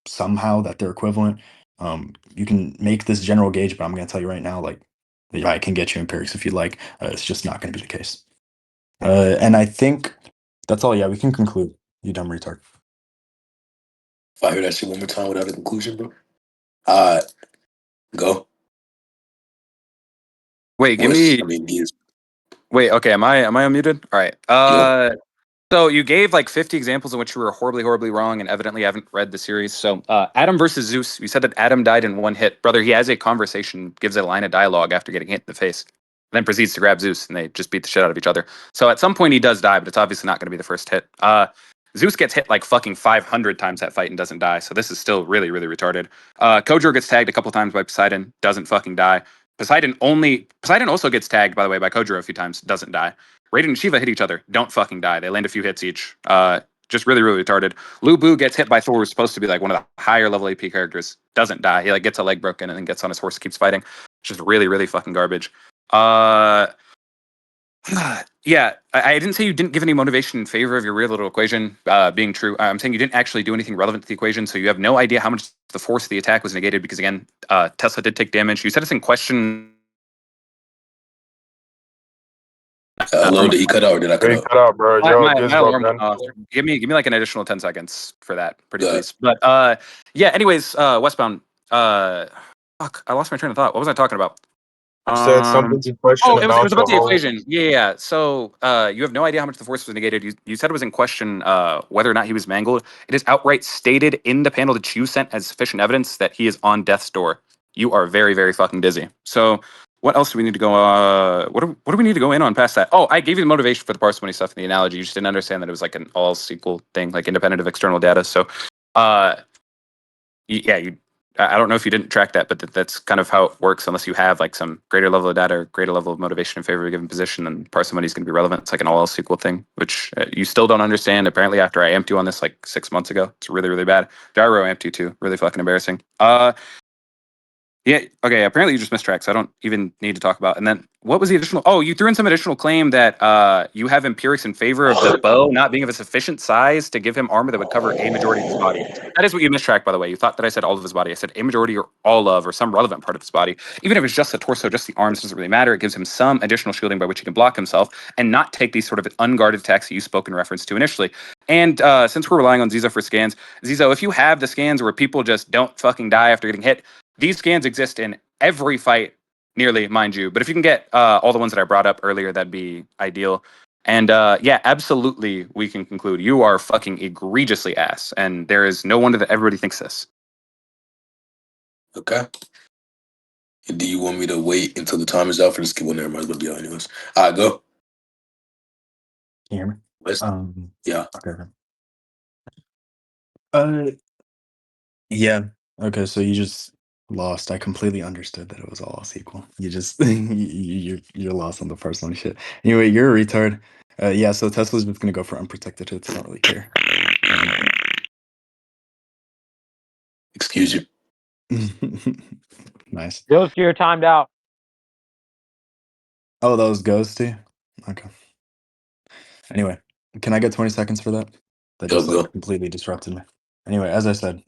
somehow that they're equivalent. You can make this general gauge, but I'm going to tell you right now, like, I can get you empirics if you'd like. It's just not going to be the case. And I think that's all. Yeah, we can conclude. You dumb retard. If I hear that shit one more time without a conclusion, bro. Go. Wait, give me. Giz. Wait, okay. Am I unmuted? All right. Yeah. So you gave like 50 examples in which you were horribly, horribly wrong, and evidently haven't read the series. So Adam versus Zeus. You said that Adam died in one hit, brother. He has a conversation, gives a line of dialogue after getting hit in the face, then proceeds to grab Zeus, and they just beat the shit out of each other. So at some point he does die, but it's obviously not going to be the first hit. Zeus gets hit like fucking 500 times that fight and doesn't die. So this is still really, really retarded. Kojiro gets tagged a couple times by Poseidon, doesn't fucking die. Poseidon also gets tagged, by the way, by Kojiro a few times, doesn't die. Raiden and Shiva hit each other, don't fucking die. They land a few hits each. Just really, really retarded. Lubu gets hit by Thor, who's supposed to be like one of the higher level AP characters, doesn't die. He like gets a leg broken and then gets on his horse and keeps fighting. Just really, really fucking garbage. Yeah, I didn't say you didn't give any motivation in favor of your real little equation being true. I'm saying you didn't actually do anything relevant to the equation, so you have no idea how much the force of the attack was negated because, again, Tesla did take damage. You said it's in question. Hello, did he cut out or did I cut He out? cut out, bro. Yo, My Gizbob, alarm went man. off. Give me like an additional 10 seconds for that, pretty Go ahead. please. But yeah. Anyways, Westbound. Fuck, I lost my train of thought. What was I talking about? You said something to question Oh, it was about about the the whole. equation. Yeah. So you have no idea how much the force was negated. You said it was in question whether or not he was mangled. It is outright stated in the panel that you sent as sufficient evidence that he is on death's door. You are very, very fucking dizzy. So what else do we need to go? What do we need to go in on past that? Oh, I gave you the motivation for the parsimony stuff in the analogy. You just didn't understand that it was like an all SQL thing, like independent of external data. So yeah, I don't know if you didn't track that, but that's kind of how it works. Unless you have like some greater level of data or greater level of motivation in favor of a given position, then parsimony is going to be relevant. It's like an all else equal thing, which you still don't understand. Apparently, after I amped you on this like 6 months ago, it's really, really bad. Gyro amped you too. Really fucking embarrassing. Yeah. Okay. Apparently, you just missed tracks. I don't even need to talk about. And then, what was the additional? Oh, you threw in some additional claim that you have empirics in favor of the bow not being of a sufficient size to give him armor that would cover a majority of his body. That is what you mistracked, by the way. You thought that I said all of his body. I said a majority or all of, or some relevant part of his body. Even if it's just the torso, just the arms, doesn't really matter. It gives him some additional shielding by which he can block himself and not take these sort of unguarded attacks that you spoke in reference to initially. And since we're relying on Zizo for scans, Zizo, if you have the scans where people just don't fucking die after getting hit, these scans exist in every fight, nearly, mind you. But if you can get all the ones that I brought up earlier, that'd be ideal. And yeah, absolutely, we can conclude you are fucking egregiously ass, and there is no wonder that everybody thinks this. Okay. Do you want me to wait until the time is out for this? Well, never mind. It's gonna be out anyways. All right, go. Can you hear me? West. Yeah. Okay. Yeah. Okay, so you just lost. I completely understood that it was all else equal. You just you're lost on the parsimony shit. Anyway, you're a retard. Yeah, so Tesla's just gonna go for unprotected hits. I don't really care. Excuse you. Nice. Ghost, you're timed out. Oh, that was ghosty. Okay. Anyway, can I get 20 seconds for that? That Go, just like go. completely disrupted me. Anyway, as I said,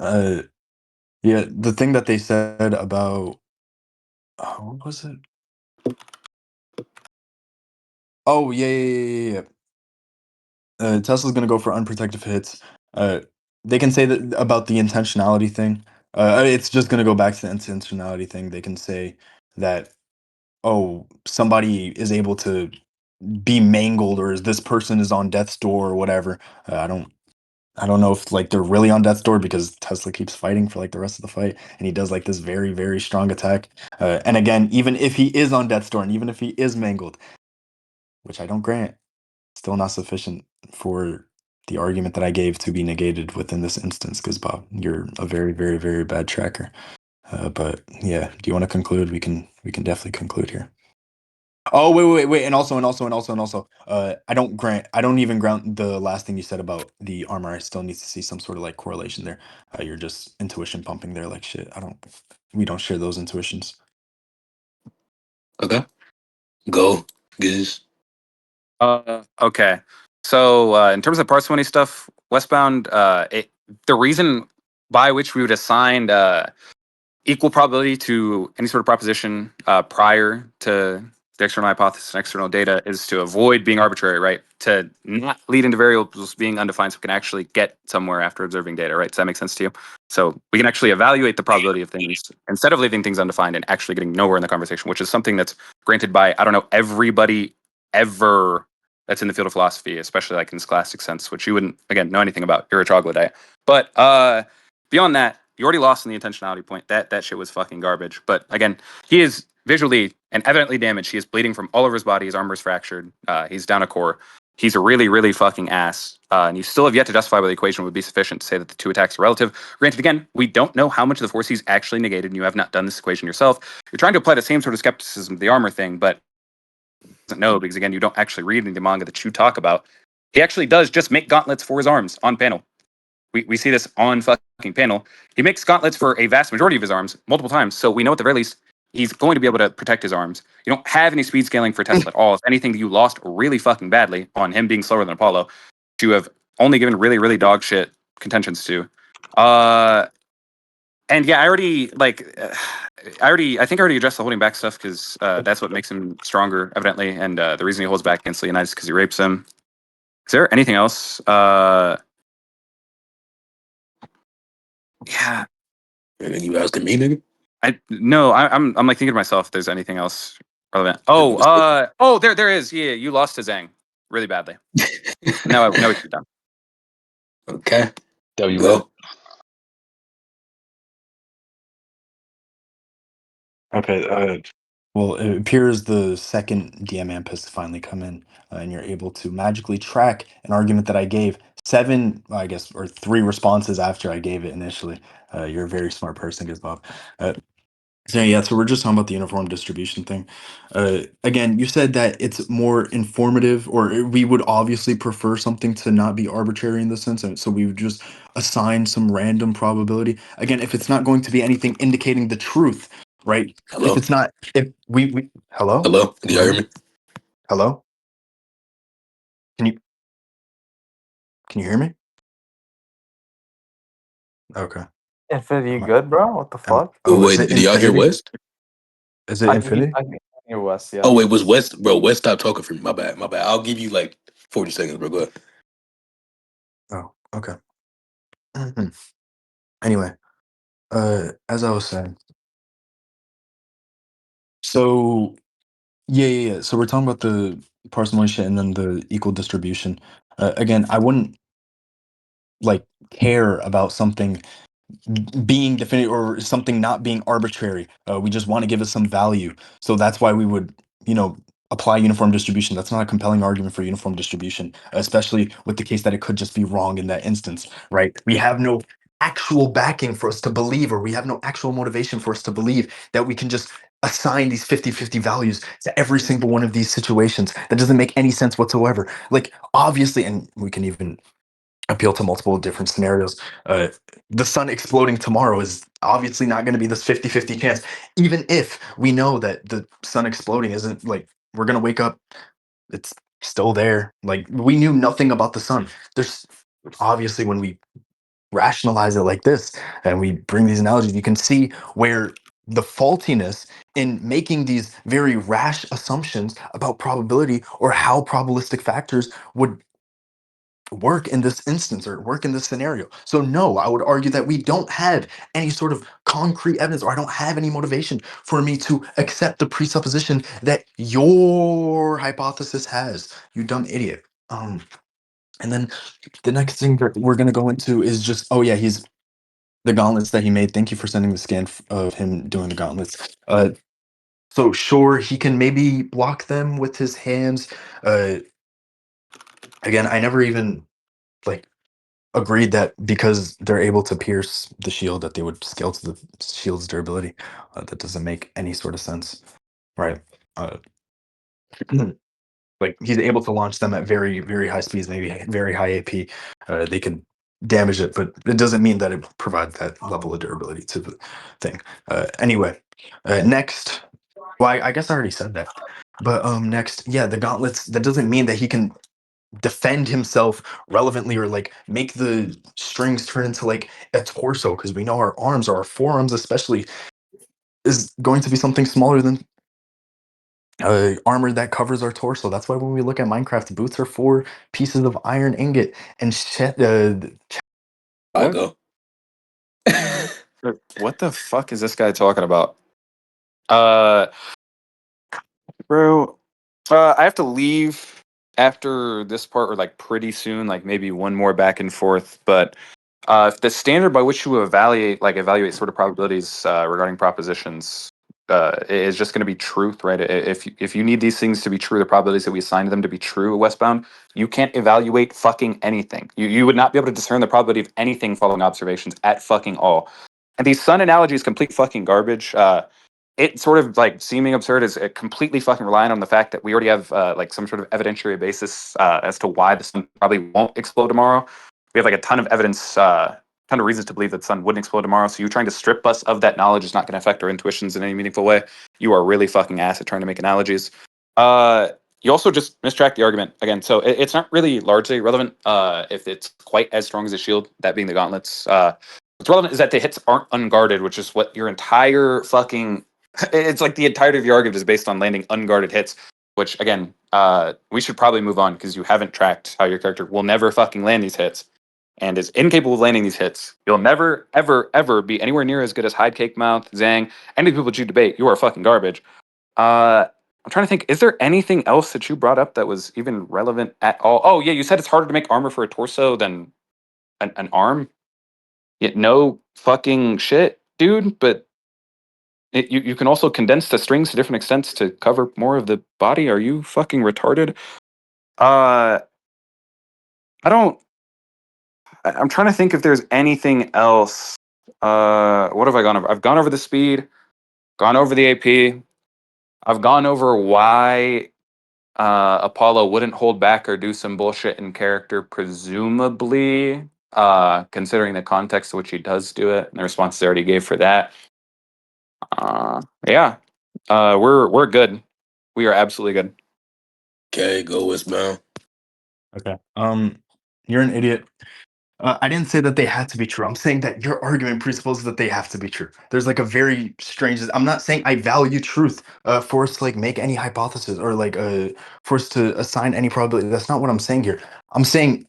yeah, the thing that they said about what was it? Oh yeah. Tesla's gonna go for unprotected hits. They can say that about the intentionality thing. It's just gonna go back to the intentionality thing. They can say that, oh, somebody is able to be mangled, or this person is on death's door, or whatever. I don't know if like they're really on death's door because Tesla keeps fighting for like the rest of the fight, and he does like this very, very strong attack. And again, even if he is on death's door, and even if he is mangled, which I don't grant, still not sufficient for the argument that I gave to be negated within this instance. Because Bob, you're a very, very, very bad tracker. But yeah, do you want to conclude? We can definitely conclude here. Oh wait, and also, I don't even grant the last thing you said about the armor. I still need to see some sort of like correlation there. You're just intuition pumping there like shit. We don't share those intuitions. Okay. Go. Giz. Okay. So in terms of parsimony stuff, Westbound, the reason by which we would assign equal probability to any sort of proposition prior to the external hypothesis and external data is to avoid being arbitrary, right? To not lead into variables being undefined, so we can actually get somewhere after observing data, right? Does that make sense to you? So we can actually evaluate the probability of things instead of leaving things undefined and actually getting nowhere in the conversation, which is something that's granted by, I don't know, everybody ever that's in the field of philosophy, especially like in this classic sense, which you wouldn't, again, know anything about. You're a troglodyte. But beyond that, you already lost in the intentionality point. That shit was fucking garbage. But again, he is visually and evidently damaged. He is bleeding from all over his body. His armor is fractured. He's down a core. He's a really, really fucking ass. And you still have yet to justify whether the equation would be sufficient to say that the two attacks are relative. Granted, again, we don't know how much of the force he's actually negated, and you have not done this equation yourself. You're trying to apply the same sort of skepticism to the armor thing, but doesn't know because again, you don't actually read any of the manga that you talk about. He actually does just make gauntlets for his arms on panel. We see this on fucking panel. He makes gauntlets for a vast majority of his arms multiple times. So we know at the very least he's going to be able to protect his arms. You don't have any speed scaling for Tesla at all. If anything, you lost really fucking badly on him being slower than Apollo, to have only given really, really dog shit contentions to. And yeah, I think I already addressed the holding back stuff because that's what makes him stronger, evidently. And the reason he holds back against Leonidas is because he rapes him. Is there anything else? Yeah. And then you asking me, nigga? I'm like thinking to myself if there's anything else relevant. There is. Yeah, you lost to Zhang really badly. Now we should be done. Okay. W. Go. Okay. Well, it appears the second DM amp has finally come in, and you're able to magically track an argument that I gave 7, I guess, or 3 responses after I gave it initially. You're a very smart person, Gizbob. So yeah, so we're just talking about the uniform distribution thing. Again, you said that it's more informative, or we would obviously prefer something to not be arbitrary in the sense, and so we would just assign some random probability. Again, if it's not going to be anything indicating the truth, right? Hello? If it's not, if we hello, Hello? Do y'all hear me? hello, can you hear me? Okay. Infinity, you Am I- good, bro? What the am- fuck? oh, is Wait, it did y'all hear infinity? West? Is it infinity? I can hear West, yeah. Oh, wait, was West, bro, West stopped talking for me. My bad, my bad. I'll give you like 40 seconds, bro. Go ahead. Oh, okay. Anyway, as I was saying, so yeah. So we're talking about the parsimony shit and then the equal distribution. Again, I wouldn't like care about something being definitive or something not being arbitrary. We just want to give it some value. So that's why we would, apply uniform distribution. That's not a compelling argument for uniform distribution, especially with the case that it could just be wrong in that instance, right? We have no actual backing for us to believe, or we have no actual motivation for us to believe that we can just assign these 50-50 values to every single one of these situations. That doesn't make any sense whatsoever. Like, obviously, and we can even appeal to multiple different scenarios. The sun exploding tomorrow is obviously not going to be this 50-50 chance, even if we know that the sun exploding isn't like we're going to wake up, it's still there. Like, we knew nothing about the sun. There's obviously, when we rationalize it like this and we bring these analogies, you can see where the faultiness in making these very rash assumptions about probability or how probabilistic factors would work in this instance or work in this scenario. So no, I would argue that we don't have any sort of concrete evidence, or I don't have any motivation for me to accept the presupposition that your hypothesis has, you dumb idiot. And then the next thing that we're going to go into is just, oh yeah, he's the gauntlets that he made. Thank you for sending the scan of him doing the gauntlets. So sure, he can maybe block them with his hands. Again, I never even like agreed that because they're able to pierce the shield that they would scale to the shield's durability. That doesn't make any sort of sense, right? Uh, like, he's able to launch them at very, very high speeds, maybe very high AP. They can damage it, but it doesn't mean that it provides that level of durability to the thing. Anyway, next. Well, I guess I already said that. But next, yeah, the gauntlets. That doesn't mean that he can defend himself relevantly or like make the strings turn into like a torso, because we know our arms or our forearms especially is going to be something smaller than armor that covers our torso. That's why when we look at Minecraft, boots are 4 pieces of iron ingot and shit. I What? go. What the fuck is this guy talking about? Uh, Bro, I have to leave after this part, or like pretty soon, like maybe one more back and forth. But if the standard by which you evaluate sort of probabilities regarding propositions is just going to be truth, right? If you need these things to be true, the probabilities that we assign to them to be true, Westbound, you can't evaluate fucking anything. You would not be able to discern the probability of anything following observations at fucking all. And the sun analogy is complete fucking garbage. It sort of like seeming absurd is completely fucking relying on the fact that we already have like some sort of evidentiary basis as to why the sun probably won't explode tomorrow. We have like a ton of evidence ton of reasons to believe that the sun wouldn't explode tomorrow. So you trying to strip us of that knowledge is not going to affect our intuitions in any meaningful way. You are really fucking ass at trying to make analogies. You also just mistracked the argument again. So it's not really largely relevant if it's quite as strong as a shield, that being the gauntlets. What's relevant is that the hits aren't unguarded, which is what your entire fucking... It's like the entirety of your argument is based on landing unguarded hits, which, again, we should probably move on because you haven't tracked how your character will never fucking land these hits and is incapable of landing these hits. You'll never, ever, ever be anywhere near as good as Hyde, Cake Mouth, Zhang, any people that you debate. You are fucking garbage. I'm trying to think, is there anything else that you brought up that was even relevant at all? Oh, yeah, you said it's harder to make armor for a torso than an arm. Yet no fucking shit, dude, but you can also condense the strings to different extents to cover more of the body. Are you fucking retarded? I'm trying to think if there's anything else. What have I gone over? I've gone over the speed, gone over the AP. I've gone over why Apollo wouldn't hold back or do some bullshit in character, presumably, considering the context to which he does do it and the response they already gave for that. Yeah, we're good. We are absolutely good. Okay, go Westbound. Okay. You're an idiot. I didn't say that they had to be true. I'm saying that your argument presupposes that they have to be true. There's like a very strange. I'm not saying I value truth for us to like make any hypothesis or like for us to assign any probability. That's not what I'm saying here. I'm saying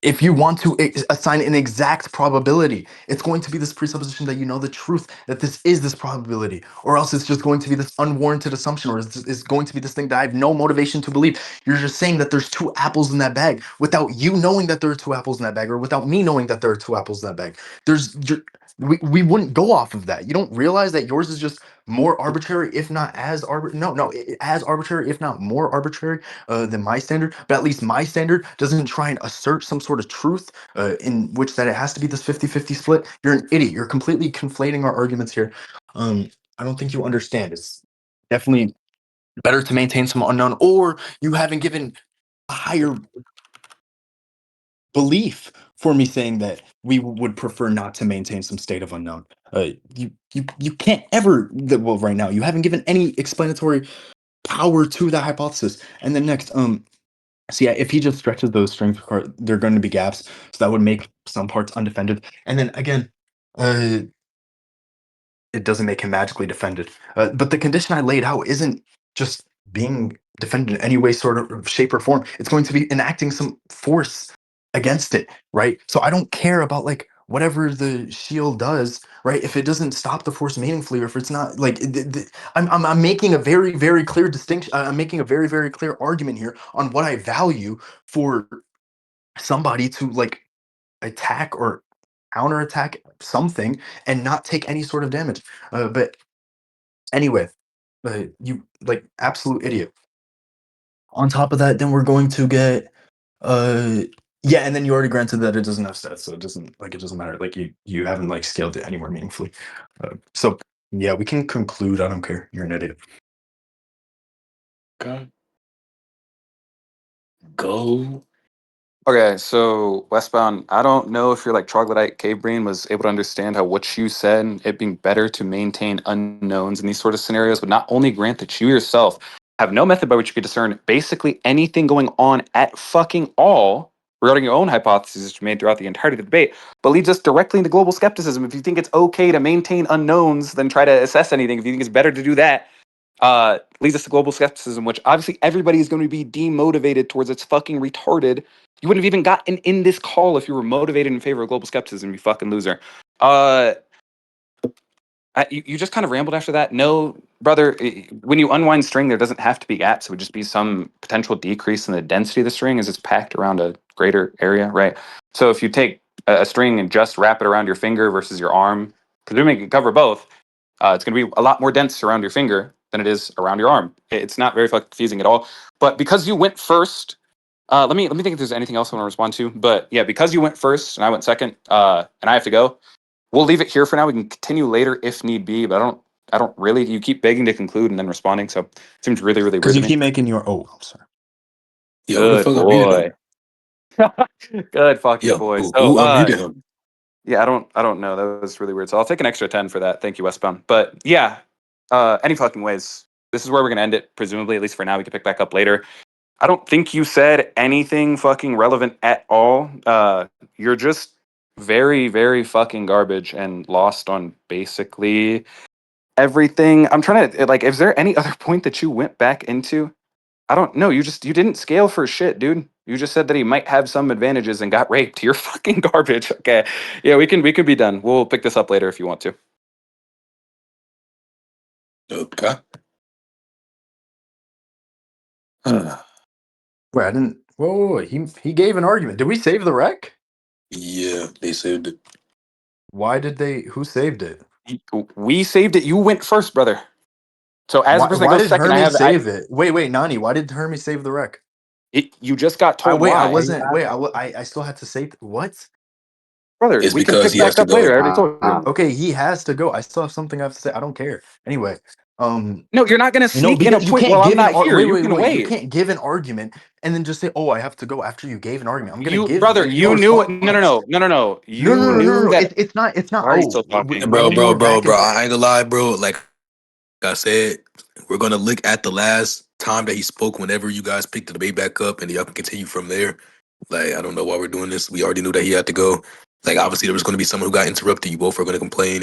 if you want to assign an exact probability, it's going to be this presupposition that you know the truth, that this is this probability, or else it's just going to be this unwarranted assumption, or it's going to be this thing that I have no motivation to believe. You're just saying that there's two apples in that bag without you knowing that there are two apples in that bag, or without me knowing that there are two apples in that bag. We wouldn't go off of that. You don't realize that yours is just more arbitrary, if not as as arbitrary, if not more arbitrary than my standard. But at least my standard doesn't try and assert some sort of truth in which that it has to be this 50-50 split. You're an idiot. You're completely conflating our arguments here. I don't think you understand. It's definitely better to maintain some unknown, or you haven't given a higher belief for me saying that we would prefer not to maintain some state of unknown. You can't ever, well, right now you haven't given any explanatory power to that hypothesis. And then next, so yeah, if he just stretches those strings apart, there are going to be gaps, so that would make some parts undefended. And then again, it doesn't make him magically defended. But the condition I laid out isn't just being defended in any way, sort of shape or form. It's going to be enacting some force against it, right? So I don't care about like whatever the shield does, right? If it doesn't stop the force meaningfully, or if it's not like I'm making a very, very clear distinction. I'm making a very, very clear argument here on what I value for somebody to like attack or counterattack something and not take any sort of damage. But anyway, you like absolute idiot. On top of that, then we're going to get yeah, and then you already granted that it doesn't have stats, so it doesn't matter. Like you haven't like scaled it anywhere meaningfully. So yeah, we can conclude. I don't care. You're an idiot. Okay. Go. Okay, so Westbound, I don't know if your like troglodyte cave brain was able to understand how what you said, it being better to maintain unknowns in these sort of scenarios, would not only grant that you yourself have no method by which you could discern basically anything going on at fucking all regarding your own hypotheses you made throughout the entirety of the debate, but leads us directly into global skepticism. If you think it's okay to maintain unknowns, then try to assess anything. If you think it's better to do that, leads us to global skepticism, which obviously everybody is going to be demotivated towards. It's fucking retarded. You wouldn't have even gotten in this call if you were motivated in favor of global skepticism, you fucking loser. You just kind of rambled after that. No, brother, when you unwind string, there doesn't have to be gaps. It would just be some potential decrease in the density of the string as it's packed around a greater area, right? So if you take a string and just wrap it around your finger versus your arm, presuming you can cover both, it's going to be a lot more dense around your finger than it is around your arm. It's not very confusing at all. But because you went first, let me think if there's anything else I want to respond to. But yeah, because you went first and I went second, and I have to go, we'll leave it here for now. We can continue later if need be. But I don't really. You keep begging to conclude and then responding, so it seems really, really weird Because to you me. keep making your I'm sorry. Yo, who the Good fuck unmuted him? boy. Good fucking Yo, boy. who So unmuted him? Yeah, I don't know. That was really weird. So I'll take an extra 10 for that. Thank you, Westbound. But yeah, any fucking ways. This is where we're gonna end it, presumably, at least for now. We can pick back up later. I don't think you said anything fucking relevant at all. You're just very, very fucking garbage and lost on basically everything. I'm trying to like, is there any other point that you went back into? I don't know. You didn't scale for shit, dude. You just said that he might have some advantages and got raped. You're fucking garbage. Okay. Yeah, we can be done. We'll pick this up later if you want to. Okay. Wait, I didn't. Whoa, he gave an argument. Did we save the wreck? Yeah, they saved it. Why did they? Who saved it? We saved it. You went first, brother. So as the person that Why goes did second, Hermes save it? Wait, Nani. Why did Hermes save the wreck? You just got told Wait, I why. wasn't. Wait, I still had to say what? Brother, It's we can because pick he has back to up later. I go. already told you. Okay, he has to go. I still have something I have to say. I don't care. Anyway, No, you're not gonna sneak in a because you point can't while I'm give not here. You wait. can You wait. can't give an argument and then just say, "Oh, I have to go." After you gave an argument, I'm gonna give Brother, your you knew it. response. No. You knew No. that. It's not. Why are you Oh, still talking? Bro, when we were back in. I ain't gonna lie, bro. Like I said, we're gonna look at the last time that he spoke whenever you guys picked the debate back up, and y'all can continue from there. Like, I don't know why we're doing this. We already knew that he had to go. Like, obviously, there was gonna be someone who got interrupted. You both are gonna complain.